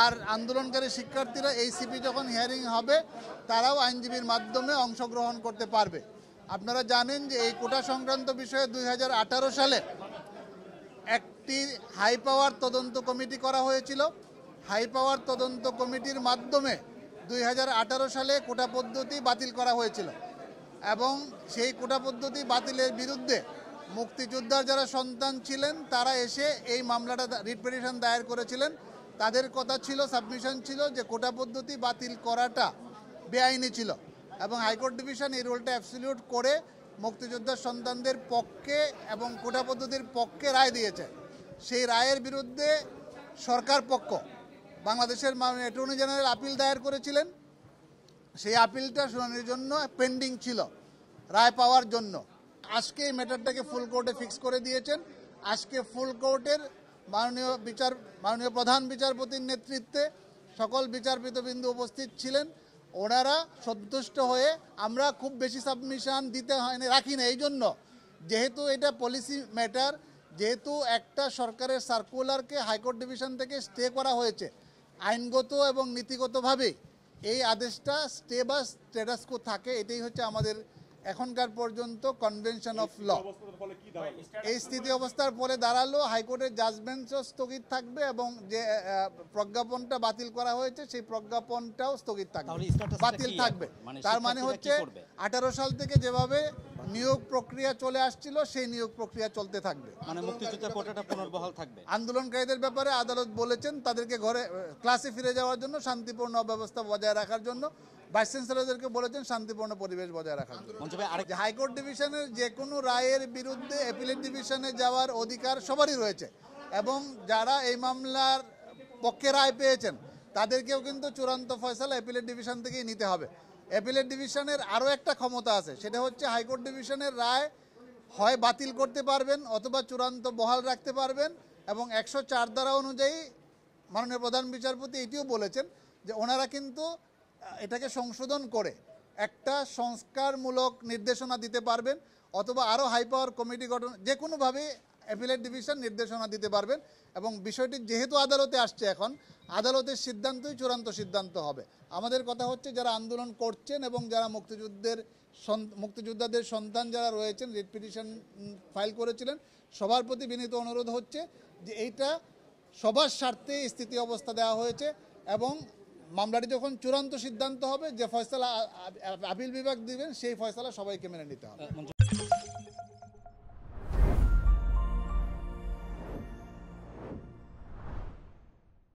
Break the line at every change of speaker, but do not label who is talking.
আর আন্দোলনকারী শিক্ষার্থীরা এই সিপি যখন হিয়ারিং হবে তারাও আইনজীবীর মাধ্যমে অংশগ্রহণ করতে পারবে। আপনারা জানেন যে এই কোটা সংক্রান্ত বিষয়ে 2018 সালে একটি হাই পাওয়ার তদন্ত কমিটি করা হয়েছিল। হাই পাওয়ার তদন্ত কমিটির মাধ্যমে 2018 সালে কোটা পদ্ধতি বাতিল করা হয়েছিল এবং সেই কোটা পদ্ধতি বাতিলের বিরুদ্ধে মুক্তিযোদ্ধার যারা সন্তান ছিলেন তারা এসে এই মামলাটা রিট পিটিশন দায়ের করেছিলেন। তাদের কথা ছিল, সাবমিশন ছিল যে কোটা পদ্ধতি বাতিল করাটা বেআইনি ছিল এবং হাইকোর্ট ডিভিশন এই রুলটা অ্যাবসলিউট করে মুক্তিযোদ্ধার সন্তানদের পক্ষে এবং কোটা পদ্ধতির পক্ষে রায় দিয়েছে। সেই রায়ের বিরুদ্ধে সরকার পক্ষ বাংলাদেশের মাননীয় অ্যাটর্নি জেনারেল আপিল দায়ের করেছিলেন। সেই আপিলটা শুনানির জন্য পেন্ডিং ছিল রায় পাওয়ার জন্য। আজকে এই ম্যাটারটাকে ফুল কোর্টে ফিক্স করে দিয়েছেন। আজকে ফুল কোর্টের মাননীয় প্রধান বিচারপতির নেতৃত্বে সকল বিচারপতিবৃন্দ উপস্থিত ছিলেন। ওনারা সন্তুষ্ট হয়ে, আমরা খুব বেশি সাবমিশন দিতে হয়নি রাখি না, এই জন্য যেহেতু এটা পলিসি ম্যাটার, যেহেতু একটা সরকারের সার্কুলারকে হাইকোর্ট ডিভিশন থেকে স্টে করা হয়েছে, আইনগত এবং নীতিগতভাবে এই আদেশটা স্টে বা স্ট্যাটাস কো থাকে, এটাই হচ্ছে আমাদের এখনকার পর্যন্ত কনভেনশন অফ ল। এই স্থিতি অবস্থার পরে দাঁড়ালো হাইকোর্টের জাজমেন্টও স্থগিত থাকবে এবং যে প্রজ্ঞাপনটা বাতিল করা হয়েছে সেই প্রজ্ঞাপনটাও স্থগিত থাকবে, বাতিল থাকবে। তার মানে হচ্ছে 18 সাল থেকে যেভাবে নিয়োগ প্রক্রিয়া চলে আসছিল সেই নিয়োগ প্রক্রিয়া চলতে থাকবে,
মানে মুক্তিযুদ্ধের কোটাটা পুনর্বহাল থাকবে।
আন্দোলনকারীদের ব্যাপারে আদালত বলেছেন তাদেরকে ঘরে ক্লাসে ফিরে যাওয়ার জন্য, শান্তিপূর্ণ অব্যবস্থা বজায় রাখার জন্য, ভাইস চ্যান্সেলরদেরকে বলেছেন শান্তিপূর্ণ পরিবেশ বজায় রাখার জন্য। হাইকোর্ট ডিভিশনের যে কোনো রায়ের বিরুদ্ধে অ্যাপিলেট ডিভিশনে যাওয়ার অধিকার সবারই রয়েছে এবং যারা এই মামলার পক্ষে রায় পেয়েছেন তাদেরকেও কিন্তু চূড়ান্ত ফয়সালা অ্যাপিলেট ডিভিশন থেকেই নিতে হবে। অ্যাপিলেট ডিভিশনের আরও একটা ক্ষমতা আছে, সেটা হচ্ছে হাইকোর্ট ডিভিশনের রায় হয় বাতিল করতে পারবেন অথবা চূড়ান্ত বহাল রাখতে পারবেন এবং 104 ধারা অনুযায়ী মাননীয় প্রধান বিচারপতি এটিও বলেছেন যে ওনারা কিন্তু এটাকে সংশোধন করে একটা সংস্কারমূলক নির্দেশনা দিতে পারবেন অথবা আরও হাই পাওয়ার কমিটি গঠন, যে কোনোভাবে অ্যাপিলেট ডিভিশন নির্দেশনা দিতে পারবেন এবং বিষয়টি যেহেতু আদালতে আসছে, এখন আদালতের সিদ্ধান্তই চূড়ান্ত সিদ্ধান্ত হবে। আমাদের কথা হচ্ছে যারা আন্দোলন করছেন এবং যারা মুক্তিযোদ্ধাদের সন্তান যারা রয়েছেন, রিট পিটিশন ফাইল করেছিলেন, সবার প্রতি বিনীত অনুরোধ হচ্ছে যে এইটা সবার স্বার্থে স্থিতি অবস্থা দেওয়া হয়েছে এবং মামলাটি যখন চূড়ান্ত সিদ্ধান্ত হবে, যে ফয়সালা আপিল বিভাগ দিবেন সেই ফয়সালা সবাইকে মেনে নিতে হবে।